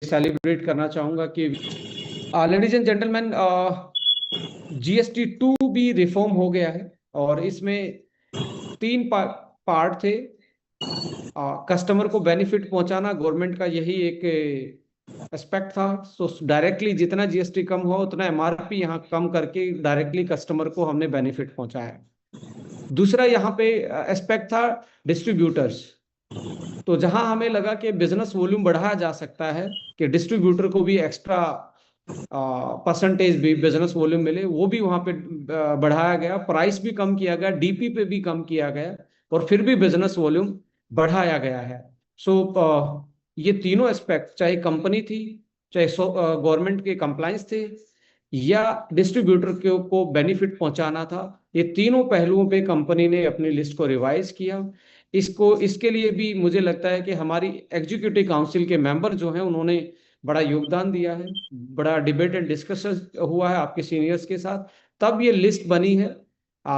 Celebrate करना चाहूंगा कि लेडीज एंड जेंटलमैन, GST 2 भी रिफॉर्म हो गया है और इसमें तीन पार्ट थे। कस्टमर को बेनिफिट पहुंचाना गवर्नमेंट का यही एक एस्पेक्ट था। सो डायरेक्टली जितना GST कम हुआ उतना MRP यहाँ कम करके डायरेक्टली कस्टमर को हमने बेनिफिट पहुंचाया। दूसरा यहाँ पे एस्पेक्ट था डिस्ट्रीब्यूटर्स। तो जहां हमें लगा कि बिजनेस वॉल्यूम बढ़ाया जा सकता है, कि डिस्ट्रीब्यूटर को भी एक्स्ट्रा परसेंटेज भी बिजनेस वॉल्यूम मिले, वो भी वहां पे बढ़ाया गया, प्राइस भी कम किया गया, DP पे भी कम किया गया और फिर भी बिजनेस वॉल्यूम बढ़ाया गया है। सो ये तीनों एस्पेक्ट, चाहे कंपनी थी, चाहे गवर्नमेंट के कंप्लायंस थे, या डिस्ट्रीब्यूटर को बेनिफिट पहुंचाना था, ये तीनों पहलुओं पे कंपनी ने अपनी लिस्ट को रिवाइज किया। इसके लिए भी मुझे लगता है कि हमारी एग्जीक्यूटिव काउंसिल के मेंबर जो हैं उन्होंने बड़ा योगदान दिया है, बड़ा डिबेट एंड डिस्कशन हुआ है आपके सीनियर्स के साथ, तब ये लिस्ट बनी है।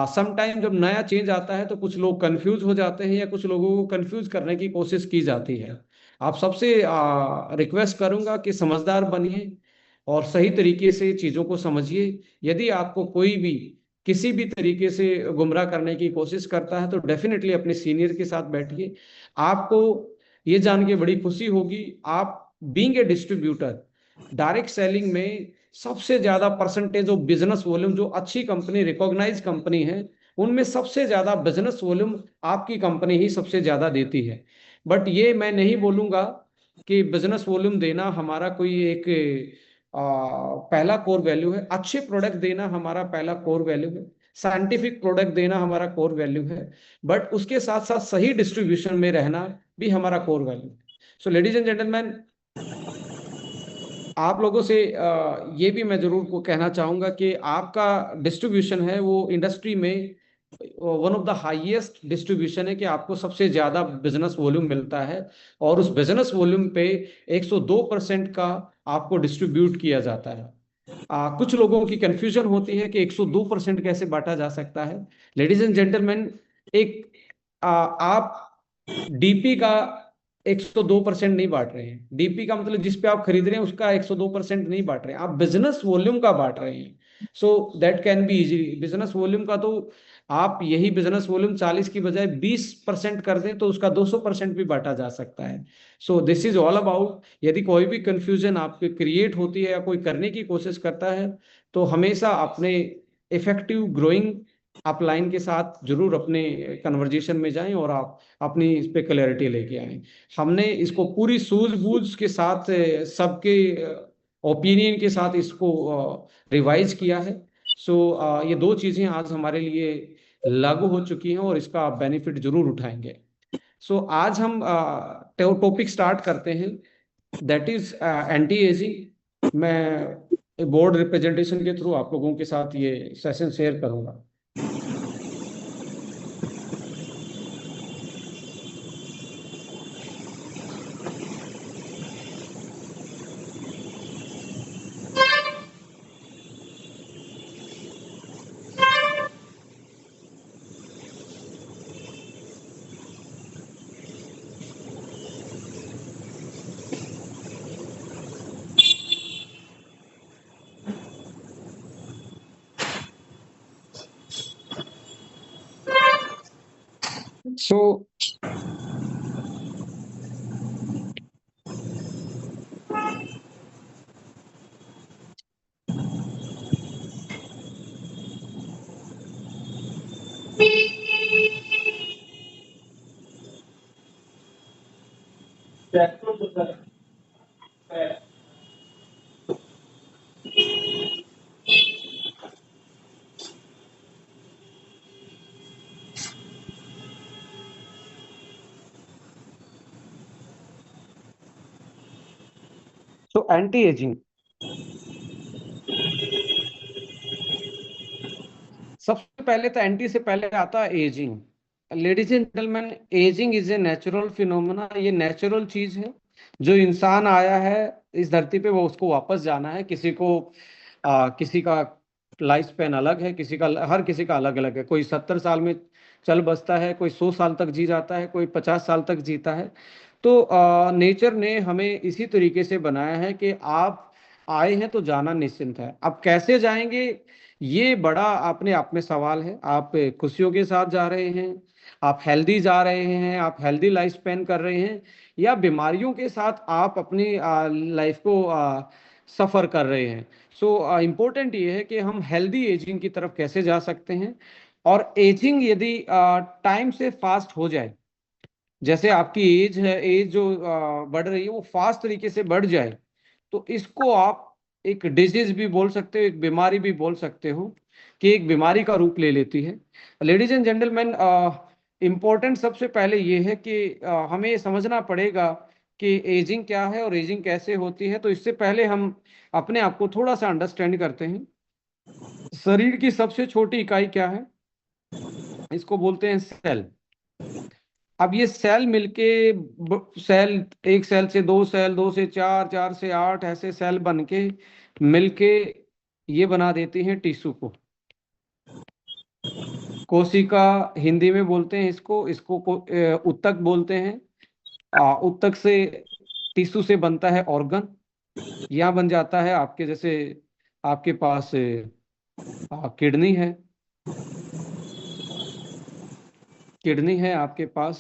सम टाइम जब नया चेंज आता है तो कुछ लोग कंफ्यूज हो जाते हैं या कुछ लोगों को कंफ्यूज करने की कोशिश की जाती है। आप सबसे रिक्वेस्ट करूंगा कि समझदार बनिए और सही तरीके से चीजों को समझिए। यदि आपको कोई भी किसी भी तरीके से गुमराह करने की कोशिश करता है तो डेफिनेटली अपने सीनियर के साथ बैठिए। आपको ये जान के बड़ी खुशी होगी, आप being a distributor direct selling में सबसे ज्यादा परसेंटेज ऑफ बिजनेस वॉल्यूम, जो अच्छी कंपनी, रिकॉग्नाइज कंपनी है, उनमें सबसे ज्यादा बिजनेस वॉल्यूम आपकी कंपनी ही सबसे ज्यादा देती है। बट ये मैं नहीं बोलूंगा कि बिजनेस वॉल्यूम देना हमारा कोई एक पहला कोर वैल्यू है। अच्छे प्रोडक्ट देना हमारा पहला कोर वैल्यू है, साइंटिफिक प्रोडक्ट देना हमारा कोर वैल्यू है, बट उसके साथ साथ सही डिस्ट्रीब्यूशन में रहना भी हमारा कोर वैल्यू है। सो लेडीज एंड जेंटलमैन, आप लोगों से ये भी मैं जरूर को कहना चाहूंगा कि आपका डिस्ट्रीब्यूशन है वो इंडस्ट्री में one of the highest distribution है, कि आपको सबसे ज्यादा बिजनेस वॉल्यूम मिलता है और उस बिजनेस वॉल्यूम पे 102% का आपको डिस्ट्रीब्यूट किया जाता है। कुछ लोगों की कंफ्यूजन होती है कि 102% कैसे बांटा जा सकता है। लेडीज एंड जेंटलमैन, एक आप DP का 102% नहीं बांट रहे हैं। DP का मतलब जिस पे आप खरीद रहे हैं उसका 102% नहीं बांट रहे हैं, आप बिजनेस वॉल्यूम का बांट रहे हैं। So that can be easy. Business volume का तो आप यही बिजनेस वॉल्यूम 40 की बजाय 20% कर दें तो उसका 200% भी बांटा जा सकता है। So this is all about, यदि कोई भी कंफ्यूजन आपके क्रिएट होती है या कोई करने की कोशिश करता है तो हमेशा अपने इफेक्टिव ग्रोइंग अपलाइन के साथ जरूर अपने कन्वर्जेशन में जाएं और आप अपनी इस पे क्लैरिटी लेके आए। हमने इसको पूरी सूझबूझ के साथ सबके ओपिनियन के साथ इसको रिवाइज किया है। सो ये दो चीजें आज हमारे लिए लागू हो चुकी हैं और इसका आप बेनिफिट जरूर उठाएंगे। सो आज हम टॉपिक स्टार्ट करते हैं, दैट इज एंटी एजिंग। मैं बोर्ड रिप्रेजेंटेशन के थ्रू आप लोगों के साथ ये सेशन शेयर करूंगा। सो एंटी एजिंग, सबसे पहले तो एंटी से पहले आता है ageing. Ladies and gentleman, ageing is a natural phenomena. ये नेचुरल चीज है, जो इंसान आया है इस धरती पे वो उसको वापस जाना है। किसी का लाइफ स्पैन अलग है, हर किसी का अलग अलग है। कोई 70 साल में चल बसता है, कोई 100 साल तक जी जाता है, कोई 50 साल तक जीता है। तो नेचर ने हमें इसी तरीके से बनाया है कि आप आए हैं तो जाना निश्चिंत है। अब कैसे जाएंगे, ये बड़ा अपने आप में सवाल है। आप खुशियों के साथ जा रहे हैं, आप हेल्दी जा रहे हैं, आप हेल्दी लाइफ स्पेंड कर रहे हैं, या बीमारियों के साथ आप अपनी लाइफ को सफर कर रहे हैं। सो इम्पोर्टेंट ये है कि हम हेल्दी एजिंग की तरफ कैसे जा सकते हैं। और एजिंग यदि टाइम से फास्ट हो जाए, जैसे आपकी एज है, एज जो बढ़ रही है वो फास्ट तरीके से बढ़ जाए, तो इसको आप एक डिजीज भी बोल सकते हो, एक बीमारी भी बोल सकते हो, कि एक बीमारी का रूप ले लेती है। लेडीज एंड जेंटलमैन, इम्पोर्टेंट सबसे पहले ये है कि हमें ये समझना पड़ेगा कि एजिंग क्या है और एजिंग कैसे होती है। तो इससे पहले हम अपने आप को थोड़ा सा अंडरस्टैंड करते हैं। शरीर की सबसे छोटी इकाई क्या है? इसको बोलते हैं सेल। अब ये सेल मिलके सेल, एक सेल से दो सेल, दो से चार, चार से आठ, ऐसे सेल बन के मिलके ये बना देती हैं टिश्यू को। कोशिका हिंदी में बोलते हैं इसको, उत्तक बोलते हैं। उत्तक से, टिश्यू से बनता है ऑर्गन। यहाँ बन जाता है आपके जैसे, आपके पास किडनी है, किडनी है आपके पास,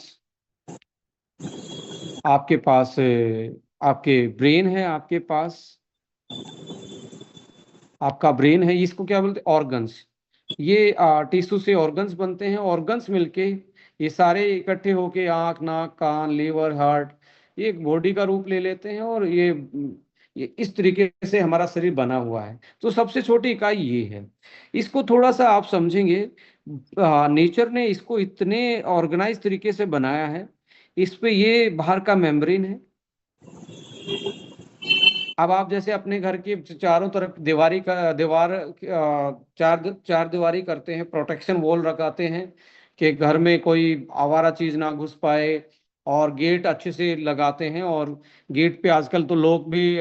आपके पास आपके ब्रेन है, आपके पास आपका ब्रेन है। इसको क्या बोलते हैं? ऑर्गन्स। ये टिश्यू से ऑर्गन्स बनते हैं। ऑर्गन्स मिलके ये सारे इकट्ठे होके आंख, नाक, कान, लीवर, हार्ट, ये एक बॉडी का रूप ले लेते हैं। और ये इस तरीके से हमारा शरीर बना हुआ है। तो सबसे छोटी इकाई ये है। इसको थोड़ा सा आप समझेंगे, नेचर ने इसको इतने ऑर्गेनाइज तरीके से बनाया है। इस पे ये बाहर का मेम्ब्रेन है। अब आप जैसे अपने घर की चारों तरफ चार चार दीवारी करते हैं, प्रोटेक्शन वॉल लगाते हैं कि घर में कोई आवारा चीज ना घुस पाए, और गेट अच्छे से लगाते हैं। और गेट पे आजकल तो लोग भी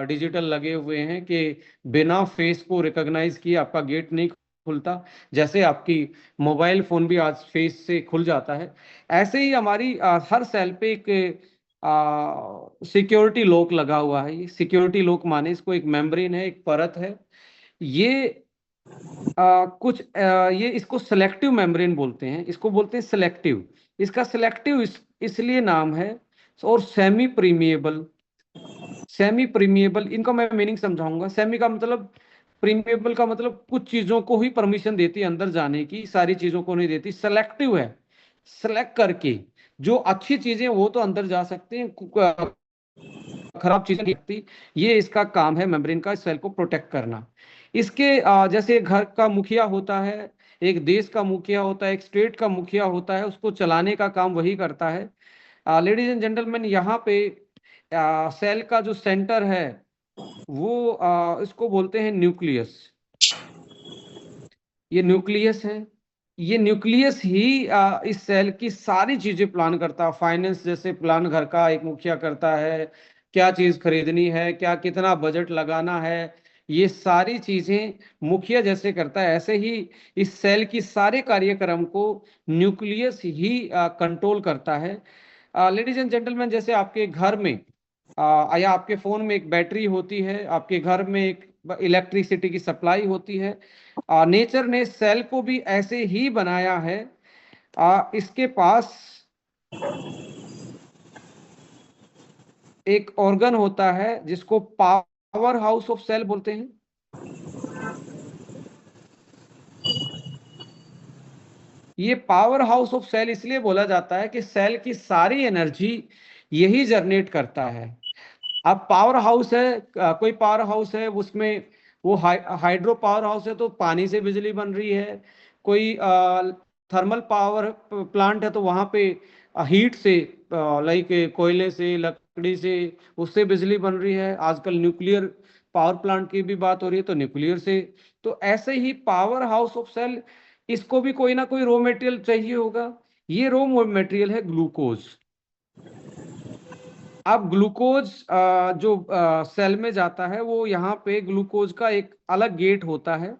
डिजिटल लगे हुए हैं कि बिना फेस को रिकॉग्नाइज किए आपका गेट नहीं खुलता। जैसे आपकी मोबाइल फोन भी आज फेस से खुल जाता है, ऐसे ही हमारी हर सेल पे एक सिक्योरिटी लॉक लगा हुआ है। ये सिक्योरिटी लॉक माने इसको एक मेम्ब्रेन है, एक परत है। ये ये इसको सिलेक्टिव मेम्ब्रेन बोलते हैं, इसको बोलते हैं सिलेक्टिव। इसका सिलेक्टिव इसलिए नाम है। और सेमी प्रीमिएबल, सेमी प्रीमिएबल इनका मैं मीनिंग समझाऊंगा। सेमी का मतलब, प्रीमिएबल का मतलब कुछ चीजों को ही परमिशन देती है अंदर जाने की, सारी चीजों को नहीं देती। सेलेक्टिव है, सेलेक्ट करके जो अच्छी चीजें वो तो अंदर जा सकते हैं, खराब चीजें नहीं आती। ये इसका काम है मेम्ब्रेन का, सेल को प्रोटेक्ट करना। इसके जैसे घर का मुखिया होता है, एक देश का मुखिया होता है, एक स्टेट का मुखिया होता है, उसको चलाने का काम वही करता है। लेडीज एंड जेंटलमैन, यहाँ पे सेल का जो सेंटर है वो इसको बोलते हैं न्यूक्लियस। ये न्यूक्लियस है। ये न्यूक्लियस ही इस सेल की सारी चीजें प्लान करता है। फाइनेंस जैसे प्लान घर का एक मुखिया करता है, क्या चीज खरीदनी है, क्या कितना बजट लगाना है, ये सारी चीजें मुखिया जैसे करता है, ऐसे ही इस सेल की सारे कार्यक्रम को न्यूक्लियस ही कंट्रोल करता है। लेडीज एंड जेंटलमैन, जैसे आपके घर में या आपके फोन में एक बैटरी होती है, आपके घर में एक इलेक्ट्रिसिटी की सप्लाई होती है, नेचर ने सेल को भी ऐसे ही बनाया है। इसके पास एक ऑर्गन होता है जिसको पावर हाउस ऑफ सेल बोलते हैं। ये पावर हाउस ऑफ सेल इसलिए बोला जाता है कि सेल की सारी एनर्जी यही जनरेट करता है। अब पावर हाउस है, कोई पावर हाउस है उसमें वो हाइड्रो पावर हाउस है तो पानी से बिजली बन रही है। कोई थर्मल पावर प्लांट है तो वहां पे हीट से, लाइक कोयले से, लकड़ी से, उससे बिजली बन रही है। आजकल न्यूक्लियर पावर प्लांट की भी बात हो रही है तो न्यूक्लियर से। तो ऐसे ही पावर हाउस ऑफ सेल, इसको भी कोई ना कोई रॉ मटेरियल चाहिए होगा। ये रॉ मटेरियल है ग्लूकोज। अब ग्लूकोज जो सेल में जाता है, वो यहाँ पे ग्लूकोज का एक अलग गेट होता है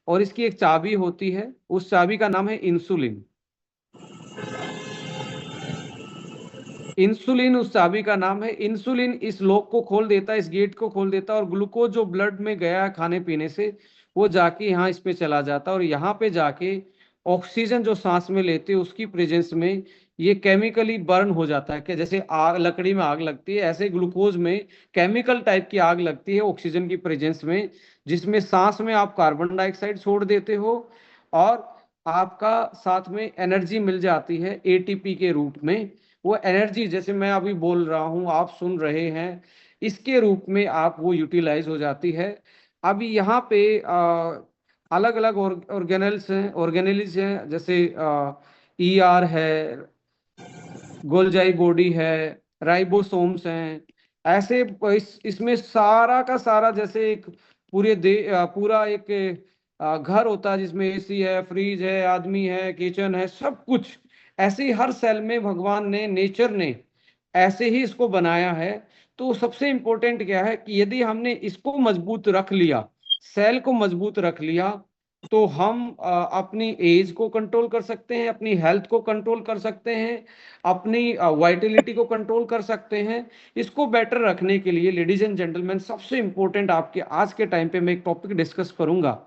और इसकी एक चाबी होती है। उस चाबी का नाम है इंसुलिन। इंसुलिन उस चाबी का नाम है। इंसुलिन इस लॉक को खोल देता है, इस गेट को खोल देता है, और ग्लूकोज जो ब्लड में गया है खाने पीने से, वो जाके यहाँ इस पे चला जाता है, और यहाँ पे जाके ऑक्सीजन जो सांस में लेते हैं उसकी प्रेजेंस में ये केमिकली बर्न हो जाता है। कि जैसे आग, लकड़ी में आग लगती है, ऐसे ग्लूकोज में केमिकल टाइप की आग लगती है ऑक्सीजन की प्रेजेंस में, जिसमें सांस में आप कार्बन डाइऑक्साइड छोड़ देते हो, और आपका साथ में एनर्जी मिल जाती है एटीपी के रूप में। वो एनर्जी जैसे मैं अभी बोल रहा हूँ, आप सुन रहे हैं, इसके रूप में आप वो यूटिलाइज हो जाती है। अभी यहाँ पे अलग अलग ऑर्गेनेल्स हैं, जैसे ईआर है, गोल्जाई बॉडी है, राइबोसोम्स हैं, ऐसे इसमें सारा का सारा जैसे एक पूरा एक घर होता है जिसमें एसी है, फ्रिज है, आदमी है, किचन है, सब कुछ ऐसे ही हर सेल में भगवान ने, नेचर ने ऐसे ही इसको बनाया है। तो सबसे इंपॉर्टेंट क्या है कि यदि हमने इसको मजबूत रख लिया, सेल को मजबूत रख लिया, तो हम अपनी एज को कंट्रोल कर सकते हैं, अपनी हेल्थ को कंट्रोल कर सकते हैं, अपनी वाइटलिटी को कंट्रोल कर सकते हैं। इसको बेटर रखने के लिए लेडीज एंड जेंटलमैन, सबसे इंपॉर्टेंट आपके आज के टाइम पे मैं एक टॉपिक डिस्कस करूंगा।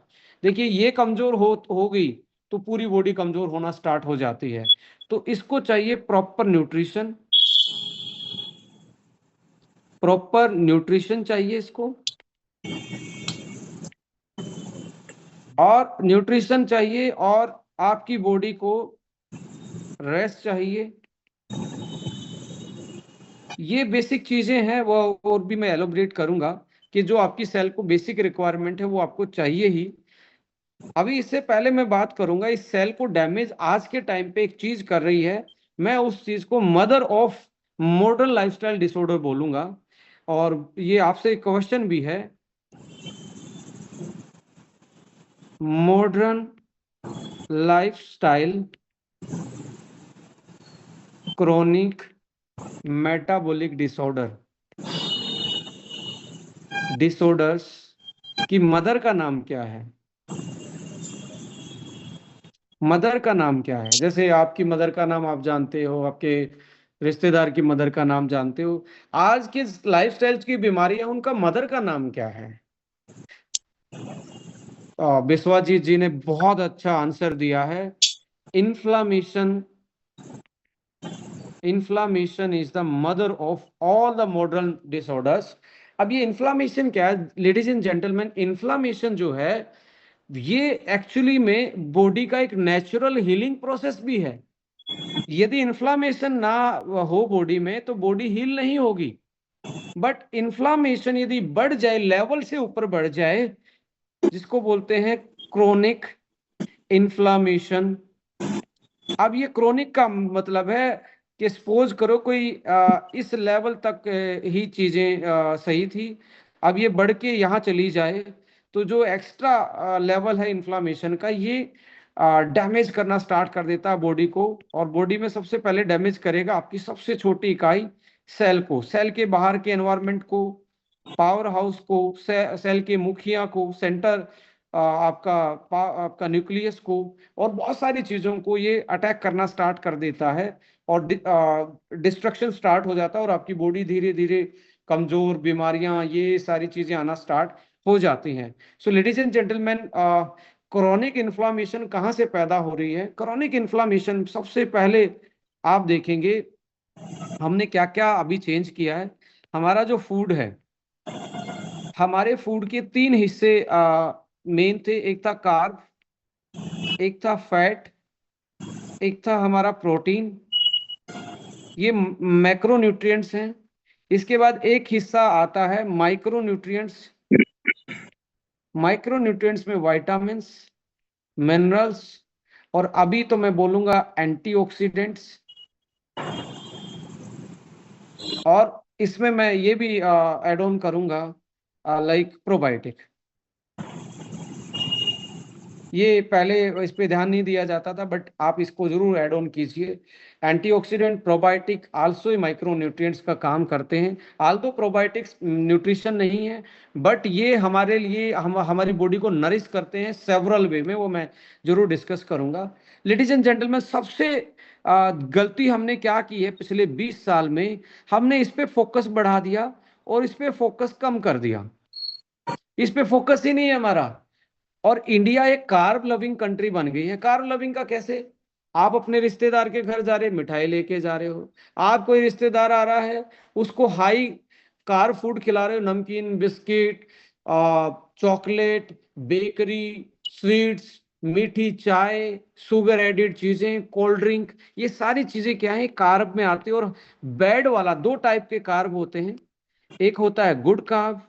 देखिए, ये कमजोर हो गई तो पूरी बॉडी कमजोर होना स्टार्ट हो जाती है। तो इसको चाहिए प्रॉपर न्यूट्रिशन, प्रॉपर न्यूट्रिशन चाहिए इसको, और न्यूट्रिशन चाहिए, और आपकी बॉडी को रेस्ट चाहिए। ये बेसिक चीजें हैं, वो और भी मैं एलोबरेट करूंगा कि जो आपकी सेल को बेसिक रिक्वायरमेंट है वो आपको चाहिए ही। अभी इससे पहले मैं बात करूंगा, इस सेल को डैमेज आज के टाइम पे एक चीज कर रही है, मैं उस चीज को mother of modern lifestyle disorder बोलूंगा। और ये आपसे एक क्वेश्चन भी है, modern lifestyle chronic metabolic disorders की मदर का नाम क्या है? मदर का नाम क्या है? जैसे आपकी मदर का नाम आप जानते हो, आपके रिश्तेदार की मदर का नाम जानते हो, आज के लाइफस्टाइल की बीमारियां, उनका मदर का नाम क्या है? बिस्वाजीत जी ने बहुत अच्छा आंसर दिया है, inflammation. Inflammation is the mother of all the modern disorders. अब ये इन्फ्लामेशन क्या है लेडीज एंड जेंटलमैन? इन्फ्लामेशन जो है ये एक्चुअली में बॉडी का एक नेचुरल हीलिंग प्रोसेस भी है। यदि इन्फ्लामेशन ना हो बॉडी में तो बॉडी हील नहीं होगी। बट इन्फ्लामेशन यदि बढ़ जाए, लेवल से ऊपर बढ़ जाए, जिसको बोलते हैं क्रोनिक इन्फ्लामेशन। अब ये क्रोनिक का मतलब है कि सपोज करो कोई इस लेवल तक ही चीजें सही थी, अब ये बढ़ के यहाँ चली जाए, तो जो एक्स्ट्रा लेवल है इन्फ्लामेशन का, ये डैमेज करना स्टार्ट कर देता है बॉडी को। और बॉडी में सबसे पहले डैमेज करेगा आपकी सबसे छोटी इकाई सेल को, सेल के बाहर के एनवायरनमेंट को, पावर हाउस को, सेल के मुखिया को, सेंटर आपका न्यूक्लियस को, और बहुत सारी चीजों को ये अटैक करना स्टार्ट कर देता है, और डिस्ट्रक्शन स्टार्ट हो जाता है, और आपकी बॉडी धीरे धीरे कमजोर, बीमारियां, ये सारी चीजें आना स्टार्ट हो जाती हैं। So ladies and gentleman, chronic inflammation कहाँ से पैदा हो रही है? क्रोनिक इन्फ्लामेशन सबसे पहले आप देखेंगे हमने क्या क्या अभी चेंज किया है। हमारा जो फूड है, हमारे फूड के तीन हिस्से मेन थे, एक था कार्ब, एक था फैट, एक था हमारा प्रोटीन। ये मैक्रो न्यूट्रिएंट्स हैं। इसके बाद एक हिस्सा आता है माइक्रो न्यूट्रिएंट्स। माइक्रो न्यूट्रिएंट्स में विटामिन्स, मिनरल्स, और अभी तो मैं बोलूंगा एंटीऑक्सीडेंट्स। और इसमें मैं ये भी ऐड ऑन करूंगा लाइक प्रोबायोटिक। ये पहले इस पे ध्यान नहीं दिया जाता था, बट आप इसको जरूर ऐड ऑन कीजिए। Antioxidant, probiotic also micro nutrients का काम करते हैं। आल्सो प्रोबायोटिक्स न्यूट्रिशन नहीं है, बट ये हमारे लिए हमारी बॉडी को नरिश करते हैं सेवरल वे में, वो मैं जरूर डिस्कस करूंगा। लेडीज एंड जेंटलमैन, सबसे गलती हमने क्या की है पिछले 20 साल में, हमने इस पे फोकस बढ़ा दिया और इस पे फोकस कम कर दिया, इस पे फोकस ही नहीं है हमारा। और इंडिया एक कार्ब लविंग कंट्री बन गई है। कार्ब लविंग का कैसे? आप अपने रिश्तेदार के घर जा रहे, मिठाई लेके जा रहे हो, आप कोई रिश्तेदार आ रहा है, उसको हाई कार्ब फूड खिला रहे हो, नमकीन, बिस्किट, चॉकलेट, बेकरी, स्वीट्स, मीठी चाय, शुगर एडेड चीजें, कोल्ड ड्रिंक, ये सारी चीजें क्या है, कार्ब में आती है। और बैड वाला, दो टाइप के कार्ब होते हैं, एक होता है गुड कार्ब,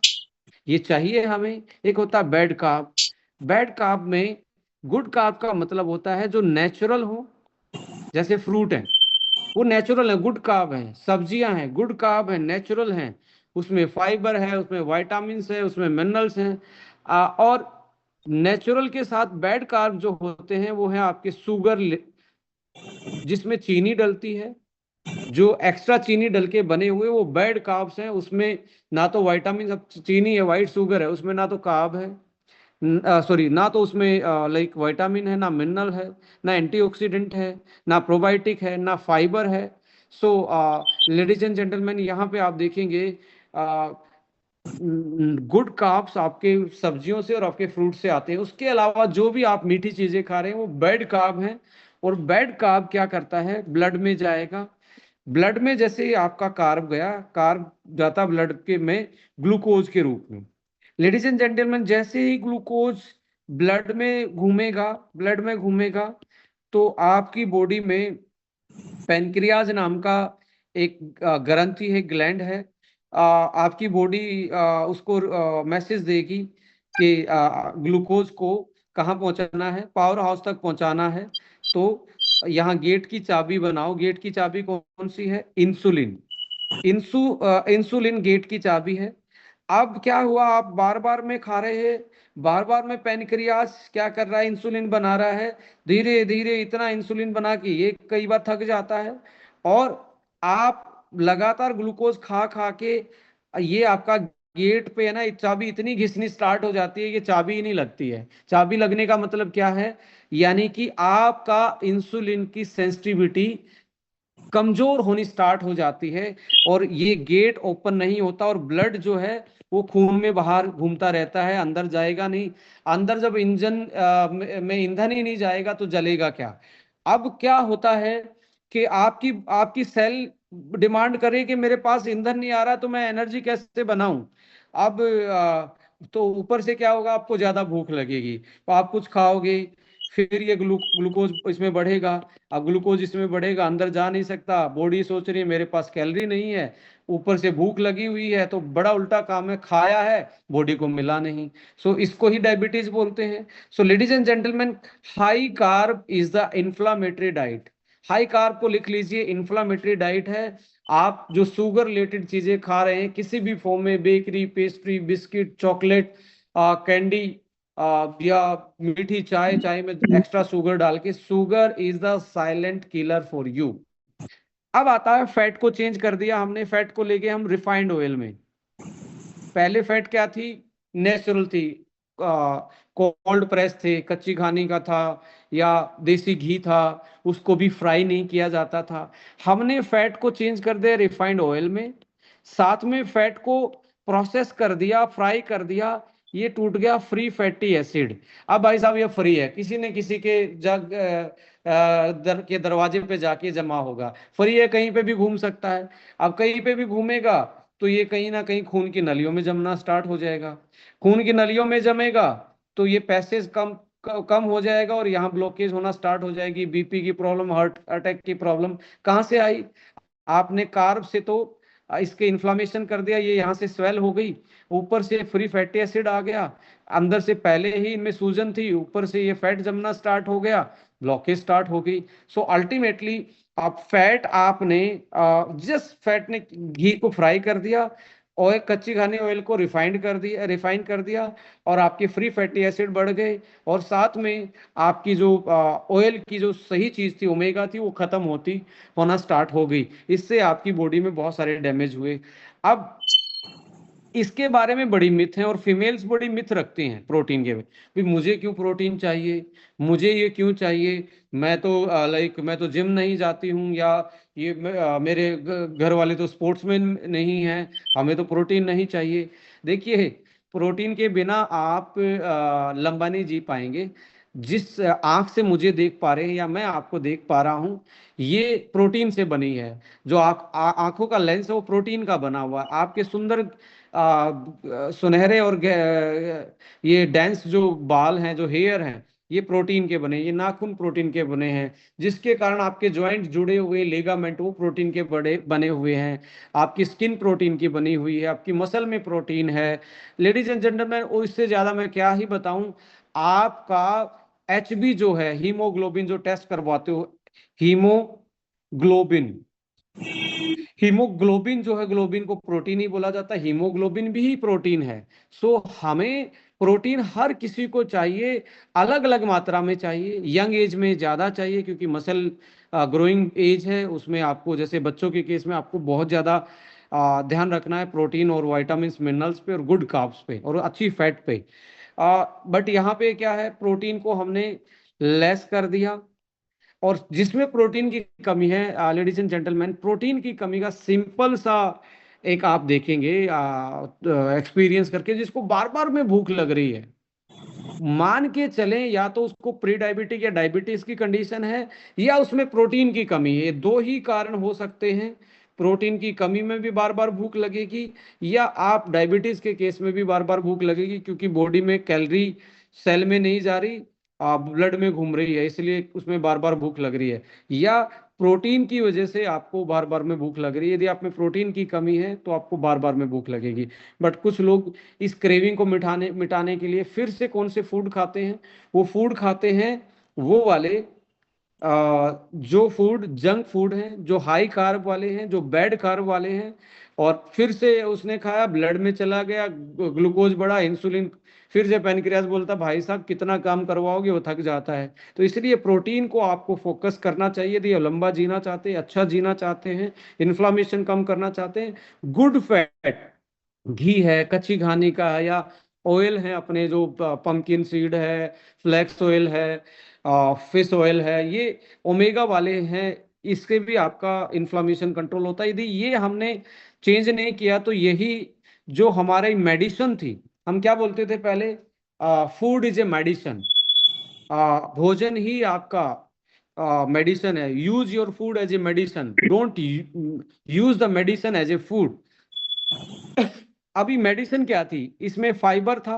ये चाहिए हमें, एक होता है बैड कार्ब। बैड कार्ब में, गुड कार्ब का मतलब होता है जो नेचुरल हो, जैसे फ्रूट है, वो नेचुरल है, गुड कार्ब है। सब्जियां हैं, गुड कार्ब है, नेचुरल हैं, उसमें फाइबर है, उसमें वाइटामिन है, उसमें मिनरल्स हैं। और नेचुरल के साथ बैड कार्ब जो होते हैं वो है आपके शुगर, जिसमें चीनी डलती है, जो एक्स्ट्रा चीनी डल के बने हुए वो बैड कार्ब्स हैं। उसमें ना तो वाइटामिन, अब चीनी है, वाइट शुगर है, उसमें ना तो कार्ब है, सॉरी, ना तो उसमें लाइक विटामिन है, ना मिनरल है, ना एंटीऑक्सीडेंट है, ना प्रोबायोटिक है, ना फाइबर है। सो लेडीज एंड जेंटलमैन, यहाँ पे आप देखेंगे गुड कार्ब्स आपके सब्जियों से और आपके फ्रूट से आते हैं। उसके अलावा जो भी आप मीठी चीजें खा रहे हैं वो बैड कार्ब हैं। और बैड कार्ब क्या करता है, ब्लड में जाएगा, ब्लड में जैसे ही आपका कार्ब गया, कार्ब जाता ब्लड के में ग्लूकोज के रूप में। लेडीज एंड जेंटलमैन, जैसे ही ग्लूकोज ब्लड में घूमेगा, तो आपकी बॉडी में पेनक्रियाज नाम का एक ग्रंथि है, ग्लैंड है, आपकी बॉडी उसको मैसेज देगी कि ग्लूकोज को कहाँ पहुंचाना है, पावर हाउस तक पहुंचाना है। तो यहाँ गेट की चाबी बनाओ, गेट की चाबी कौन सी है, इंसुलिन। इंसुलिन गेट की चाबी है। अब क्या हुआ, आप बार बार में खा रहे हैं, बार बार में पेनक्रियास क्या कर रहा है, इंसुलिन बना रहा है, धीरे धीरे इतना इंसुलिन बना कि ये कई बार थक जाता है। और आप लगातार ग्लूकोज खा खा के, ये आपका गेट पे है ना, चाबी इतनी घिसनी स्टार्ट हो जाती है कि चाबी ही नहीं लगती है। चाबी लगने का मतलब क्या है, यानी कि आपका इंसुलिन की सेंसिटिविटी कमजोर होनी स्टार्ट हो जाती है, और ये गेट ओपन नहीं होता, और ब्लड जो है वो खून में बाहर घूमता रहता है, अंदर जाएगा नहीं। अंदर जब इंजन में ईंधन ही नहीं जाएगा तो जलेगा क्या। अब क्या होता है कि आपकी आपकी सेल डिमांड करे कि मेरे पास ईंधन नहीं आ रहा, तो मैं एनर्जी कैसे बनाऊं। अब तो ऊपर से क्या होगा, आपको ज्यादा भूख लगेगी, तो आप कुछ खाओगे, फिर ये ग्लूकोज इसमें बढ़ेगा। अब ग्लूकोज इसमें बढ़ेगा, अंदर जा नहीं सकता, बॉडी सोच रही है मेरे पास कैलोरी नहीं है, ऊपर से भूख लगी हुई है, तो बड़ा उल्टा काम है, खाया है, बॉडी को मिला नहीं। सो इसको ही डायबिटीज बोलते हैं। So ladies and gentleman, high carb is the inflammatory diet. High carb को लिख लीजिए, इन्फ्लामेटरी डाइट है। आप जो शुगर रिलेटेड चीजें खा रहे हैं किसी भी फॉर्म में, bakery, pastry, biscuit, chocolate, candy, या मीठी चाय, चाय में एक्स्ट्रा शुगर डाल के, sugar is the silent killer for you. अब आता है, फैट को चेंज कर दिया हमने, फैट को लेके हम रिफाइंड ऑयल में। पहले फैट क्या थी, नेचुरल थी, कोल्ड प्रेस थे, कच्ची घानी का था, या देसी घी था, उसको भी फ्राई नहीं किया जाता था। हमने फैट को चेंज कर दिया रिफाइंड ऑयल में, साथ में फैट को प्रोसेस कर दिया, फ्राई कर दिया, ये टूट गया फ्री फैटी एसिड। अब भाई साहब ये फ्री है, किसी ने किसी के जग के दरवाजे पे जाके जमा होगा, फ्री है, कहीं पे भी घूम सकता है। अब कहीं पे भी घूमेगा तो ये कहीं ना कहीं खून की नलियों में जमना स्टार्ट हो जाएगा, खून की नलियों में जमेगा तो ये पैसेज कम हो जाएगा, और यहाँ ब्लॉकेज होना स्टार्ट हो जाएगी, बीपी की प्रॉब्लम, हार्ट अटैक की प्रॉब्लम। कहाँ से आई, आपने कार्ब से तो इसके इन्फ्लामेशन कर दिया, ये यहाँ से स्वेल हो गई, ऊपर से फ्री फैटी एसिड आ गया, अंदर से पहले ही इनमें सूजन थी, ऊपर से ये फैट जमना स्टार्ट हो गया, ब्लॉकेज स्टार्ट हो गई। सो अल्टीमेटली आप फैट, आपने जिस फैट ने घी को फ्राई कर दिया, ऑयल, कच्ची घानी ऑयल को रिफाइन कर दिया, और आपके फ्री फैटी एसिड बढ़ गए, और साथ में आपकी जो ऑयल की जो सही चीज थी, ओमेगा थी, वो खत्म होना स्टार्ट हो गई। इससे आपकी बॉडी में बहुत सारे डैमेज हुए। अब इसके बारे में बड़ी मिथ है, और फीमेल्स बड़ी मिथ रखती हैं प्रोटीन के भी, मुझे क्यों प्रोटीन चाहिए, मुझे ये क्यों चाहिए, मैं तो लाइक मैं तो जिम नहीं जाती हूँ, या ये मेरे घर वाले तो स्पोर्ट्समैन नहीं हैं, हमें तो प्रोटीन नहीं चाहिए। देखिए, प्रोटीन के बिना आप लंबा नहीं जी पाएंगे। जिस आंख से मुझे देख पा रहे हैं या मैं आपको देख पा रहा हूँ, ये प्रोटीन से बनी है। जो आंखों का लेंस है वो प्रोटीन का बना हुआ है। आपके सुंदर सुनहरे और ये डेंस जो बाल हैं, जो हेयर हैं, ये प्रोटीन के बने, ये नाखून प्रोटीन के बने हैं, जिसके कारण आपके जॉइंट जुड़े हुए लेगामेंट वो प्रोटीन के बड़े बने हुए हैं। आपकी स्किन प्रोटीन की बनी हुई है, आपकी मसल में प्रोटीन है। लेडीज एंड जेंटलमैन, और इससे ज्यादा मैं क्या ही बताऊं। आपका एचबी जो है, हीमोग्लोबिन जो टेस्ट करवाते हो, हीमोग्लोबिन, हीमोग्लोबिन जो है, ग्लोबिन को प्रोटीन ही बोला जाता है, हीमोग्लोबिन भी ही प्रोटीन है। सो हमें प्रोटीन हर किसी को चाहिए, अलग अलग मात्रा में चाहिए। यंग एज में ज्यादा चाहिए, क्योंकि मसल ग्रोइंग एज है, उसमें आपको, जैसे बच्चों के केस में, आपको बहुत ज्यादा ध्यान रखना है प्रोटीन और विटामिन मिनरल्स पे और गुड कार्ब्स पे और अच्छी फैट पे। बट यहाँ पे क्या है, प्रोटीन को हमने लेस कर दिया। और जिसमें प्रोटीन की कमी है, लेडीज एंड जेंटलमैन, प्रोटीन की कमी का सिंपल सा एक आप देखेंगे एक्सपीरियंस करके, जिसको बार बार में भूख लग रही है, मान के चलें या तो उसको प्री डायबिटिक या डायबिटीज की कंडीशन है, या उसमें प्रोटीन की कमी है। ये दो ही कारण हो सकते हैं। प्रोटीन की कमी में भी बार बार भूख लगेगी, या आप डायबिटीज के केस में भी बार बार भूख लगेगी, क्योंकि बॉडी में कैलोरी सेल में नहीं जा रही, ब्लड में घूम रही है, इसलिए उसमें बार बार भूख लग रही है। या प्रोटीन की वजह से आपको बार बार में भूख लग रही है। यदि आप में प्रोटीन की कमी है तो आपको बार बार में भूख लगेगी। बट कुछ लोग इस क्रेविंग को मिटाने के लिए फिर से कौन से फूड खाते हैं, वो फूड खाते हैं, वो वाले जो फूड जंक फूड हैं, जो हाई कार्ब वाले हैं, जो बैड कार्ब वाले हैं। और फिर से उसने खाया, ब्लड में चला गया, ग्लूकोज बढ़ा, इंसुलिन, फिर से पैनक्रियास बोलता भाई साहब कितना काम करवाओगे, वो थक जाता है। तो इसलिए प्रोटीन को आपको फोकस करना चाहिए यदि आप लंबा जीना चाहते हैं, अच्छा जीना चाहते हैं, इन्फ्लामेशन कम करना चाहते हैं। गुड फैट, घी है, कच्ची घानी का है, या ऑयल है अपने जो पंपकिन सीड है, फ्लैक्स ऑयल है, फिश ऑयल है, ये ओमेगा वाले हैं। इससे भी आपका इन्फ्लामेशन कंट्रोल होता है। यदि ये हमने चेंज नहीं किया तो यही जो हमारी मेडिसिन थी, हम क्या बोलते थे पहले, फूड इज ए मेडिसिन, भोजन ही आपका मेडिसिन है। Use your food as a medicine, don't use the medicine as a food. अभी मेडिसिन क्या थी, इसमें फाइबर था,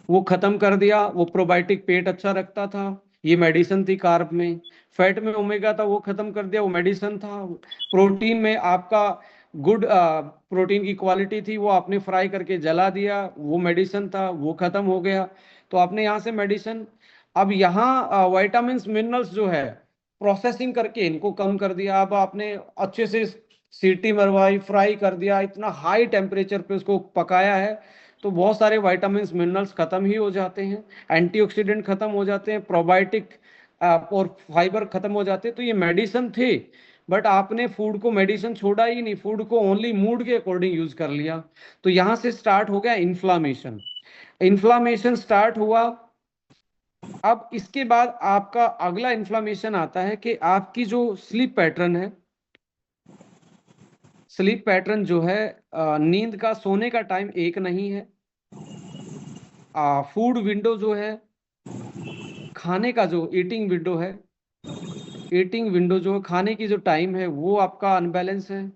वो खत्म कर दिया। वो प्रोबायोटिक पेट अच्छा रखता था, ये मेडिसिन थी। कार्ब में, फैट में ओमेगा था, वो खत्म कर दिया, वो मेडिसिन था। प्रोटीन में आपका गुड प्रोटीन की क्वालिटी थी, वो आपने फ्राई करके जला दिया, वो मेडिसिन था, वो खत्म हो गया। तो आपने यहाँ से मेडिसिन, अब यहाँ विटामिन मिनरल्स जो है, प्रोसेसिंग करके इनको कम कर दिया। अब आपने अच्छे से सीटी मरवाई, फ्राई कर दिया, इतना हाई टेम्परेचर पे उसको पकाया है, तो बहुत सारे विटामिन मिनरल्स खत्म ही हो जाते हैं, एंटीऑक्सीडेंट खत्म हो जाते हैं, प्रोबायोटिक और फाइबर खत्म हो जाते हैं। तो ये मेडिसिन थे, बट आपने फूड को मेडिसिन छोड़ा ही नहीं, फूड को ओनली मूड के अकॉर्डिंग यूज कर लिया। तो यहां से स्टार्ट हो गया इन्फ्लामेशन। इन्फ्लामेशन स्टार्ट हुआ। अब इसके बाद आपका अगला इन्फ्लामेशन आता है कि आपकी जो स्लीप पैटर्न है, स्लीप पैटर्न जो है, नींद का, सोने का टाइम एक नहीं है। फूड विंडो जो है, खाने का जो ईटिंग विंडो है, ईटिंग विंडो जो है, खाने की जो टाइम है, वो आपका अनबैलेंस है।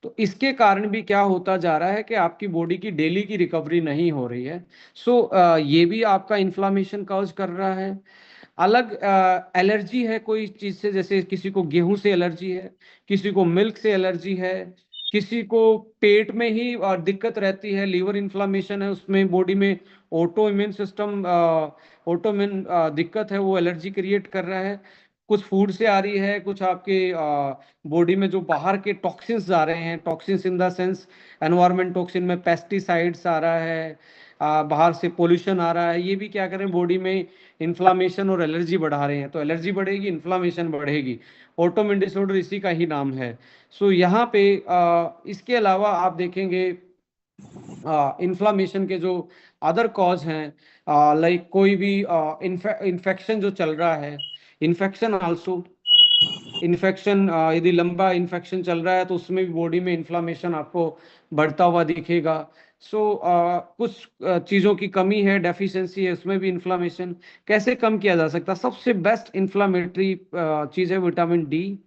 तो इसके कारण भी क्या होता जा रहा है कि आपकी बॉडी की डेली की रिकवरी नहीं हो रही है। सो ये भी आपका इन्फ्लामेशन कॉज कर रहा है। अलग एलर्जी है कोई चीज से, जैसे किसी को गेहूं से एलर्जी है, किसी को मिल्क से एलर्जी है, किसी को पेट में ही दिक्कत रहती है, लीवर इन्फ्लामेशन है, उसमें बॉडी में auto immune system, auto immune दिक्कत है, वो एलर्जी क्रिएट कर रहा है। कुछ फूड से आ रही है, कुछ आपके बॉडी में जो बाहर के टॉक्सिन्स जा रहे हैं, toxins in the sense environment toxin में पेस्टिसाइड्स आ रहा है, बाहर से पोल्यूशन आ रहा है, ये भी क्या करें, बॉडी में इन्फ्लामेशन और एलर्जी बढ़ा रहे हैं। तो एलर्जी बढ़ेगी, इन्फ्लामेशन बढ़ेगी, ऑटोइम्यून डिसऑर्डर इसी का ही नाम है। सो यहाँ पे इसके अलावा आप देखेंगे इन्फ्लामेशन के जो अदर कॉज हैं, लाइक कोई भी इन्फेक्शन जो चल रहा है, इन्फेक्शन आल्सो, इन्फेक्शन यदि लंबा इन्फेक्शन चल रहा है तो उसमें भी बॉडी में इन्फ्लामेशन आपको बढ़ता हुआ दिखेगा। सो कुछ चीज़ों की कमी है, डेफिशिएंसी है, उसमें भी इन्फ्लामेशन। कैसे कम किया जा सकता है? सबसे बेस्ट इन्फ्लामेटरी चीज़ है vitamin D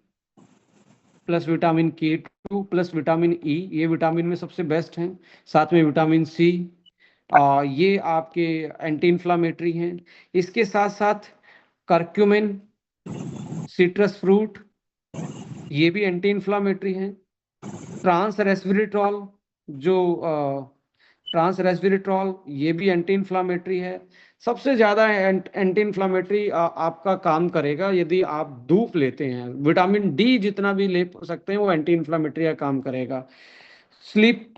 plus vitamin K2 plus vitamin E, ये विटामिन में सबसे बेस्ट हैं। साथ में विटामिन सी, ये आपके एंटी इन्फ्लामेटरी हैं। इसके साथ साथ करक्यूमिन, सिट्रस फ्रूट, ये भी एंटी इन्फ्लामेटरी हैं। ट्रांस रेस्वेरेट्रॉल, जो ट्रांस रेस्वेरेट्रॉल, ये भी एंटी इन्फ्लामेटरी है। सबसे ज्यादा एंटी इन्फ्लामेटरी आपका काम करेगा यदि आप धूप लेते हैं। विटामिन डी जितना भी ले सकते हैं वो एंटी इन्फ्लामेटरी का काम करेगा। Sleep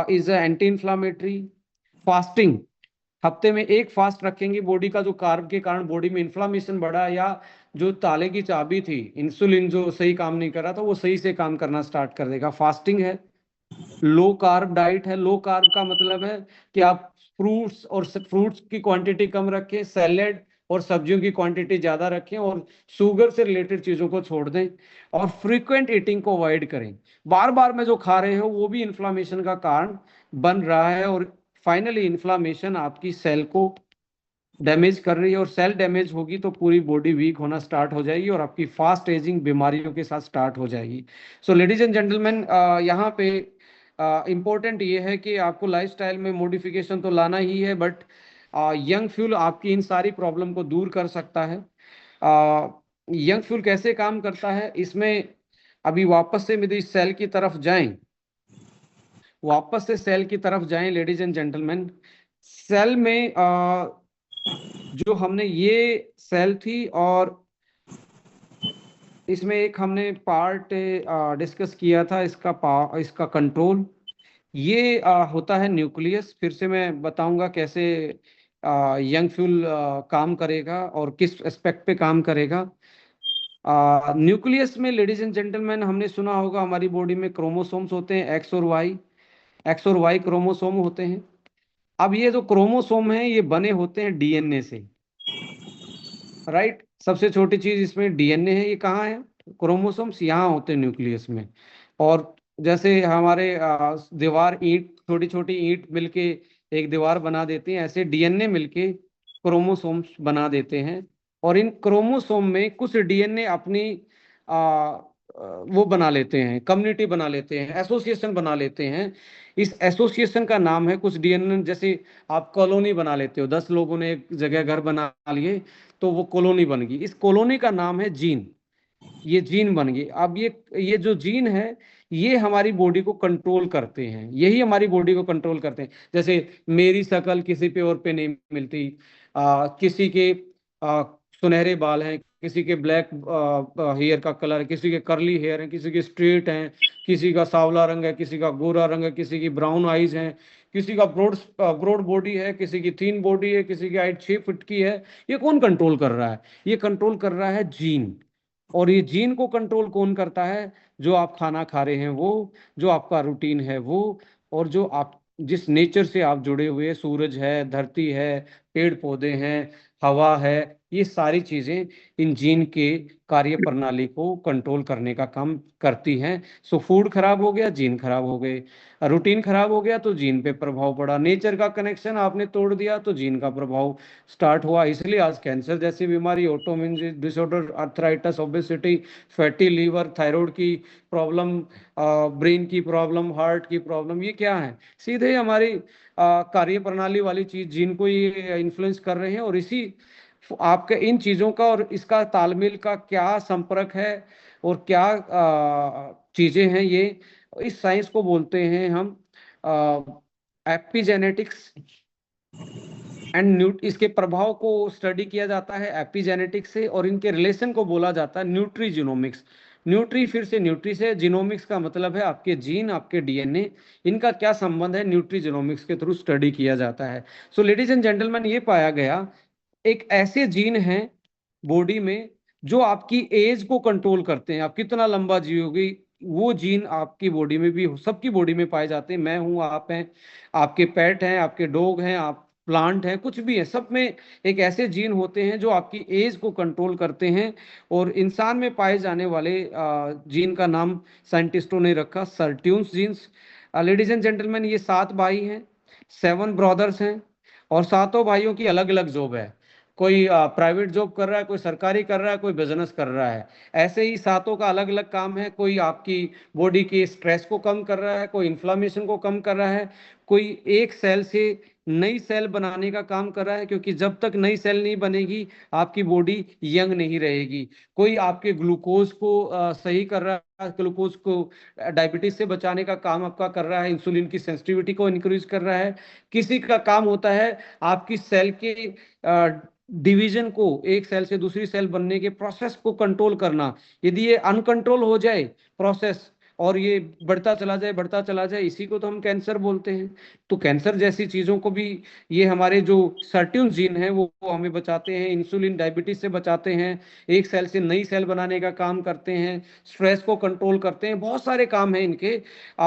is anti inflammatory. Fasting, हफ्ते में एक फास्ट रखेंगे, बॉडी का जो कार्ब के कारण बॉडी में इन्फ्लामेशन बढ़ा या जो ताले की चाबी थी, इंसुलिन जो सही काम नहीं कर रहा था, वो सही से काम करना स्टार्ट कर देगा। फास्टिंग है। लो कार्ब डाइट है। लो कार्ब का मतलब है कि आप फ्रूट्स की क्वांटिटी कम रखें, सैलेड और सब्जियों की क्वांटिटी ज्यादा रखें, और शुगर से रिलेटेड चीजों को छोड़ दें, और फ्रीक्वेंट ईटिंग को अवॉइड करें। बार बार में जो खा रहे हो वो भी इन्फ्लामेशन का कारण बन रहा है, और फाइनली इन्फ्लामेशन आपकी सेल को डैमेज कर रही है, और सेल डैमेज होगी तो पूरी बॉडी वीक होना स्टार्ट हो जाएगी और आपकी फास्ट एजिंग बीमारियों के साथ स्टार्ट हो जाएगी। सो लेडीज एंड जेंटलमैन, यहाँ पे इम्पोर्टेंट ये है कि आपको लाइफस्टाइल में मॉडिफिकेशन तो लाना ही है, बट यंग फ्यूल आपकी इन सारी प्रॉब्लम को दूर कर सकता है। यंग फ्यूल कैसे काम करता है इसमें, अभी वापस से यदि सेल की तरफ जाएं, वापस से सेल की तरफ जाएं लेडीज एंड जेंटलमैन, सेल में जो हमने ये सेल थी, और इसमें एक हमने पार्ट डिस्कस किया था, इसका कंट्रोल, ये होता है न्यूक्लियस। फिर से मैं बताऊंगा कैसे यंग फ्यूल काम करेगा और किस एस्पेक्ट पे काम करेगा। न्यूक्लियस में लेडीज एंड जेंटलमैन, हमने सुना होगा हमारी बॉडी में क्रोमोसोम्स होते हैं, एक्स और वाई क्रोमोसोम होते हैं। अब ये जो क्रोमोसोम है ये बने होते हैं डीएनए से, राइट। सबसे छोटी चीज इसमें डीएनए है। ये कहाँ है? क्रोमोसोम्स यहाँ होते हैं न्यूक्लियस में। और जैसे हमारे दीवार, ईंट, छोटी छोटी ईंट मिलके एक दीवार बना देती हैं, ऐसे डीएनए मिलके क्रोमोसोम्स बना देते हैं। और इन क्रोमोसोम में कुछ डीएनए अपनी वो बना लेते हैं, कम्युनिटी बना लेते हैं, एसोसिएशन बना लेते हैं। इस एसोसिएशन का नाम है, कुछ डीएनए जैसे आप कॉलोनी बना लेते हो, 10 लोगों ने एक जगह घर बना लिए तो वो कॉलोनी बन गई। इस कॉलोनी का नाम है जीन। ये जीन बन गई। अब ये जो जीन है ये हमारी बॉडी को कंट्रोल करते हैं, यही हमारी बॉडी को कंट्रोल करते हैं। जैसे मेरी शक्ल किसी पे और पे नहीं मिलती, किसी के सुनहरे बाल हैं, किसी के ब्लैक हेयर का कलर है, किसी के कर्ली हेयर है, किसी के स्ट्रेट हैं, किसी का सांवला रंग है, किसी का गोरा रंग है, किसी की ब्राउन आईज हैं, किसी का ब्रॉड बॉडी है, किसी की थीन बॉडी है, किसी की हाइट 6 फीट की है। ये कौन कंट्रोल कर रहा है? ये कंट्रोल कर रहा है जीन। और ये जीन को कंट्रोल कौन करता है? जो आप खाना खा रहे हैं वो, जो आपका रूटीन है वो, और जो आप जिस नेचर से आप जुड़े हुए, सूरज है, धरती है, पेड़ पौधे हैं, हवा है, ये सारी चीजें इन जीन के कार्य प्रणाली को कंट्रोल करने का काम करती हैं। सो फूड खराब हो गया, जीन खराब हो गए। रूटीन खराब हो गया तो जीन पे प्रभाव पड़ा। नेचर का कनेक्शन आपने तोड़ दिया तो जीन का प्रभाव स्टार्ट हुआ। इसलिए आज कैंसर जैसी बीमारी, autoimmune disorder, arthritis, obesity, fatty liver, thyroid की प्रॉब्लम, ब्रेन की प्रॉब्लम, हार्ट की प्रॉब्लम, ये क्या है? सीधे हमारी कार्य प्रणाली वाली चीज, जीन को ये इन्फ्लुएंस कर रहे हैं। और इसी आपके इन चीजों का और इसका तालमेल का क्या संपर्क है और क्या चीजें हैं, ये इस साइंस को बोलते हैं हम एपिजेनेटिक्स एंड इसके प्रभाव को स्टडी किया जाता है एपिजेनेटिक्स से, और इनके रिलेशन को बोला जाता है न्यूट्री जीनोमिक्स। न्यूट्री फिर से न्यूट्री से, जीनोमिक्स का मतलब है आपके जीन, आपके डीएनए, इनका क्या संबंध है, न्यूट्री जीनोमिक्स के थ्रू स्टडी किया जाता है। सो लेडीज एंड जेंटलमैन, ये पाया गया एक ऐसे जीन हैं बॉडी में जो आपकी एज को कंट्रोल करते हैं, आप कितना लंबा जियोगे, वो जीन आपकी बॉडी में भी, सबकी बॉडी में पाए जाते हैं। मैं हूँ, आप हैं, आपके पेट हैं, आपके डॉग हैं, आप प्लांट हैं, कुछ भी है, सब में एक ऐसे जीन होते हैं जो आपकी एज को कंट्रोल करते हैं। और इंसान में पाए जाने वाले जीन का नाम साइंटिस्टों ने रखा सर्ट्यून्स जीन्स। लेडीज एंड जेंटलमैन, ये 7 भाई हैं, 7 ब्रदर्स हैं, और सातों भाइयों की अलग अलग जॉब है। कोई प्राइवेट जॉब कर रहा है, कोई सरकारी कर रहा है, कोई बिजनेस कर रहा है। ऐसे ही सातों का अलग अलग काम है। कोई आपकी बॉडी के स्ट्रेस को कम कर रहा है, कोई इन्फ्लामेशन को कम कर रहा है, कोई एक सेल से नई सेल बनाने का काम कर रहा है, क्योंकि जब तक नई सेल नहीं बनेगी आपकी बॉडी यंग नहीं रहेगी। कोई आपके ग्लूकोज को सही कर रहा है, ग्लूकोज को डायबिटीज से बचाने का काम आपका कर रहा है, इंसुलिन की सेंसिटिविटी को इंक्रीज कर रहा है। किसी का काम होता है आपकी सेल के डिवीजन को, एक सेल से दूसरी सेल बनने के प्रोसेस को कंट्रोल करना। यदि ये अनकंट्रोल हो जाए प्रोसेस, और ये बढ़ता चला जाए, इसी को तो हम कैंसर बोलते हैं। तो कैंसर जैसी चीजों को भी ये हमारे जो सर्ट्यून जीन है वो हमें बचाते हैं। इंसुलिन डायबिटीज से बचाते हैं, एक सेल से नई सेल बनाने का काम करते हैं, स्ट्रेस को कंट्रोल करते हैं, बहुत सारे काम हैं इनके।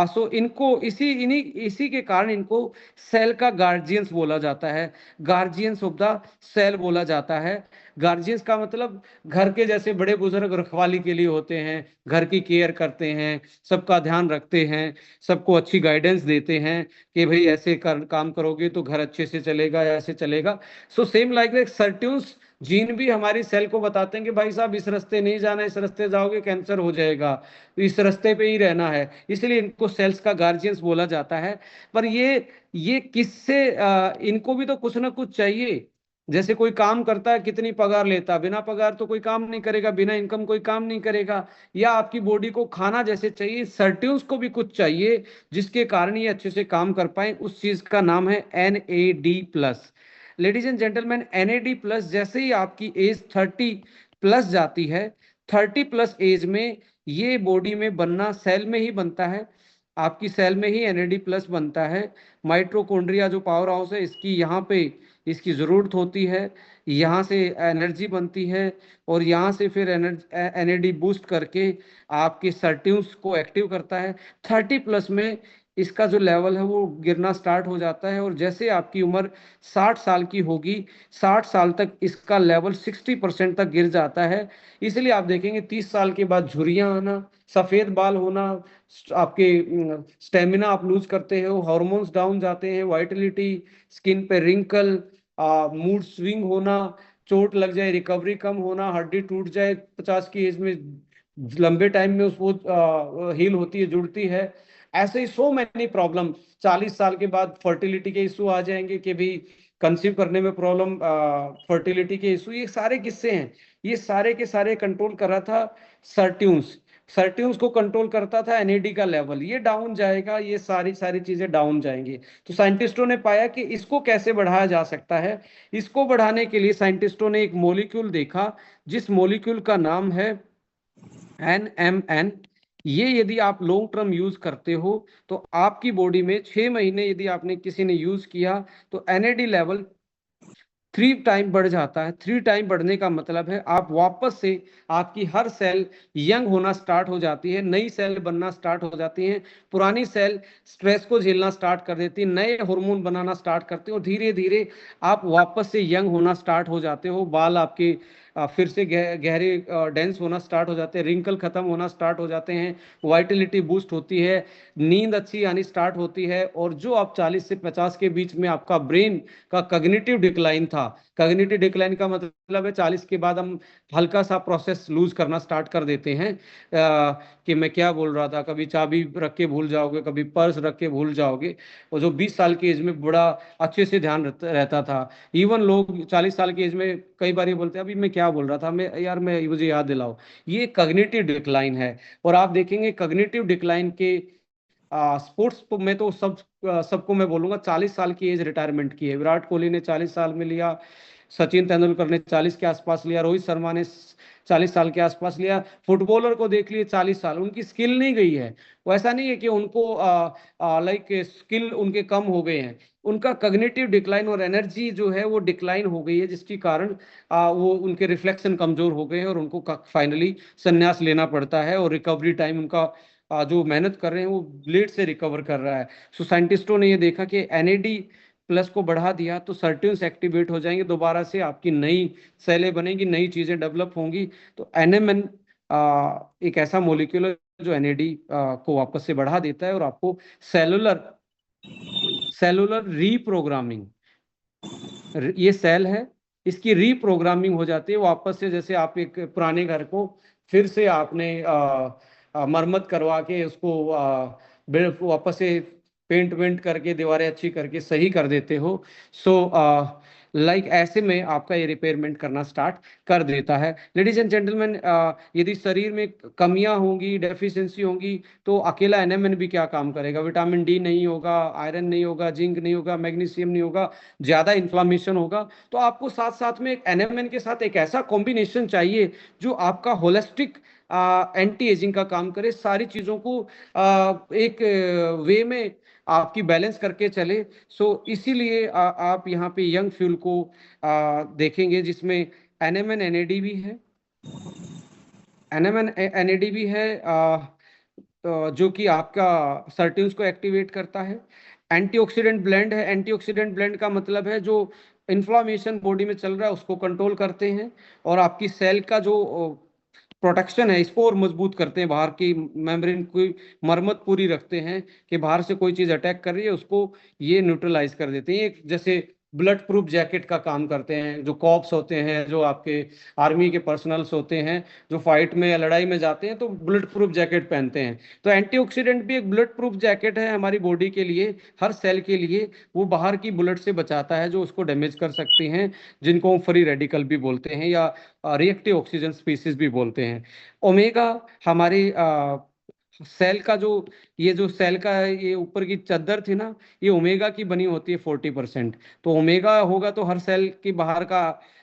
सो इनको इसी के कारण इनको सेल का गार्जियंस बोला जाता है, गार्जियंस ऑफ द सेल बोला जाता है। गार्जियंस का मतलब घर के जैसे बड़े बुजुर्ग रखवाली के लिए होते हैं, घर की केयर करते हैं, सबका ध्यान रखते हैं, सबको अच्छी गाइडेंस देते हैं कि भाई ऐसे काम करोगे तो घर अच्छे से चलेगा, ऐसे चलेगा। So same like that sirtuins gene भी हमारी सेल को बताते हैं कि भाई साहब इस रास्ते नहीं जाना, इस रास्ते जाओगे कैंसर हो जाएगा, तो इस रास्ते पे ही रहना है। इसलिए इनको सेल्स का गार्जियंस बोला जाता है। पर ये किससे इनको भी तो कुछ ना कुछ चाहिए। जैसे कोई काम करता है, कितनी पगार लेता है, बिना पगार तो कोई काम नहीं करेगा, बिना इनकम कोई काम नहीं करेगा। या आपकी बॉडी को खाना जैसे चाहिए, सर्ट्यून्स को भी कुछ चाहिए जिसके कारण ये अच्छे से काम कर पाए। उस चीज का नाम है NAD+। Ladies and gentleman, NAD+ जैसे ही आपकी एज 30+ जाती है, 30+ एज में ये बॉडी में बनना, सेल में ही बनता है, आपकी सेल में ही NAD+ बनता है। माइट्रोकॉन्ड्रिया जो पावर हाउस है, इसकी यहाँ पे इसकी जरूरत होती है, यहाँ से एनर्जी बनती है, और यहाँ से फिर NAD बूस्ट करके आपके सर्ट्यून्स को एक्टिव करता है। 30+ में इसका जो लेवल है वो गिरना स्टार्ट हो जाता है, और जैसे आपकी उम्र 60 साल की होगी, 60 साल तक इसका लेवल 60% तक गिर जाता है। इसलिए आप देखेंगे 30 साल के बाद झुर्रियां आना, सफेद बाल होना, आपके स्टेमिना आप लूज करते हो, हार्मोन्स डाउन जाते हैं, वाइटलिटी, स्किन पे रिंकल, मूड स्विंग होना, चोट लग जाए रिकवरी कम होना, हड्डी टूट जाए 50 की एज में, लंबे टाइम में उसको हील होती है, जुड़ती है। ऐसे ही सो मैनी प्रॉब्लम। 40 साल के बाद फर्टिलिटी के इशू आ जाएंगे कि भी कंसीव करने में प्रॉब्लम, फर्टिलिटी के इशू, ये सारे किस्से हैं। ये सारे के सारे कंट्रोल कर रहा था सर्ट्यून्स। सर्ट्यून्स को कंट्रोल करता था NAD का लेवल। ये डाउन जाएगा, ये सारी सारी चीजें डाउन जाएंगी। तो साइंटिस्टों ने पाया कि इसको कैसे बढ़ाया जा सकता है। इसको बढ़ाने के लिए साइंटिस्टों ने एक मॉलिक्यूल देखा, जिस मॉलिक्यूल का नाम है NMN। ये यदि आप लॉन्ग टर्म यूज करते हो तो आपकी बॉडी में 6 महीने यदि आपने किसी ने यूज किया तो NAD लेवल 3 टाइम बढ़ जाता है। 3 टाइम बढ़ने का मतलब है आप वापस से, आपकी हर सेल यंग होना स्टार्ट हो जाती है, नई सेल बनना स्टार्ट हो जाती है। पुरानी सेल स्ट्रेस को झेलना स्टार्ट कर देती है, नए हार्मोन बनाना स्टार्ट करते हो, धीरे धीरे आप वापस से यंग होना स्टार्ट हो जाते हो। बाल आपके फिर से गहरे डेंस होना स्टार्ट हो जाते हैं, रिंकल खत्म होना स्टार्ट हो जाते हैं, वाइटलिटी बूस्ट होती है, नींद अच्छी आनी स्टार्ट होती है। और जो आप 40 से 50 के बीच में आपका ब्रेन का कॉग्निटिव डिक्लाइन था, कॉग्निटिव डिक्लाइन का मतलब है 40 के बाद हम हल्का सा प्रोसेस लूज करना स्टार्ट कर देते हैं, कि मैं क्या बोल रहा था, कभी चाबी रख के भूल जाओगे, कभी पर्स रख के भूल जाओगे। और जो 20 साल की एज में बड़ा अच्छे से ध्यान रहता था, इवन लोग 40 साल की एज में कई बार ये बोलते हैं अभी मैं क्या बोल रहा था, मैं यार मैं मुझे याद दिलाओ। ये कॉग्निटिव डिक्लाइन है। और आप देखेंगे कॉग्निटिव डिक्लाइन के स्पोर्ट्स में तो सबको मैं बोलूंगा 40 साल की एज रिटायरमेंट की है। विराट कोहली ने 40 साल में लिया, सचिन तेंदुलकर ने 40 के आसपास लिया, रोहित शर्मा ने 40 साल के आसपास लिया। फुटबॉलर को देख लिए 40 साल, उनकी स्किल नहीं गई है। वो ऐसा नहीं है कि उनको लाइक स्किल उनके कम हो गए हैं, उनका कॉग्निटिव डिक्लाइन और एनर्जी जो है वो डिक्लाइन हो गई है, जिसके कारण वो उनके रिफ्लेक्शन कमजोर हो गए हैं और उनको फाइनली संन्यास लेना पड़ता है, और रिकवरी टाइम उनका जो मेहनत कर रहे हैं वो ब्लेड से रिकवर कर रहा है। सो साइंटिस्टों ने ये देखा कि एनएडी प्लस को बढ़ा दिया तो सर्ट्यून्स एक्टिवेट हो जाएंगे, दोबारा से आपकी नई सेलें बनेंगी, नई चीजें डेवलप होंगी। तो एनएमएन एक ऐसा मोलिक्यूल है जो एनएडी को वापस से बढ़ा देता है और आपको सेलुलर सेलुलर रीप्रोग्रामिंग, ये सेल है, इसकी रीप्रोग्रामिंग हो जाती है वापस से। जैसे आप एक पुराने घर को फिर से आपने मरम्मत करवा के उसको वापस से पेंट वेंट करके दीवारें अच्छी करके सही कर देते हो। सो लाइक ऐसे में आपका ये रिपेयरमेंट करना स्टार्ट कर देता है। लेडीज एंड जेंटलमैन, यदि शरीर में कमियां होंगी, डेफिशिएंसी होंगी, तो अकेला एनएमएन भी क्या काम करेगा? विटामिन डी नहीं होगा, आयरन नहीं होगा, जिंक नहीं होगा, मैग्नीशियम नहीं होगा, ज्यादा इन्फ्लामेशन होगा। तो आपको साथ साथ में एनएमएन के साथ एक ऐसा कॉम्बिनेशन चाहिए जो आपका होलिस्टिक एंटी एजिंग का काम करे, सारी चीजों को एक वे में आपकी बैलेंस करके चले। सो इसीलिए आप यहाँ पे यंग फ्यूल को देखेंगे जिसमें एनएमएन एनएडी भी है, एनएमएन एनएडी भी है, जो कि आपका सर्ट्यून्स को एक्टिवेट करता है। एंटीऑक्सीडेंट ब्लेंड है, एंटीऑक्सीडेंट ब्लेंड का मतलब है जो इन्फ्लामेशन बॉडी में चल रहा है उसको कंट्रोल करते हैं और आपकी सेल का जो प्रोटेक्शन है इसको और मजबूत करते हैं, बाहर की मेम्ब्रेन की मरम्मत पूरी रखते हैं कि बाहर से कोई चीज अटैक कर रही है उसको ये न्यूट्रलाइज कर देते हैं। जैसे ब्लड प्रूफ जैकेट का काम करते हैं जो कॉप्स होते हैं, जो आपके आर्मी के पर्सनल्स होते हैं, जो फाइट में या लड़ाई में जाते हैं तो ब्लड प्रूफ जैकेट पहनते हैं। तो एंटीऑक्सीडेंट भी एक ब्लड प्रूफ जैकेट है हमारी बॉडी के लिए, हर सेल के लिए। वो बाहर की बुलेट से बचाता है जो उसको डैमेज कर सकती हैं, जिनको हम फ्री रेडिकल भी बोलते हैं या रिएक्टिव ऑक्सीजन स्पीसीज भी बोलते हैं। ओमेगा हमारे सेल का जो, ये जो सेल का ये ऊपर की चादर थी ना, ये ओमेगा की बनी होती है 40%। तो ओमेगा होगा तो हर सेल की बाहर का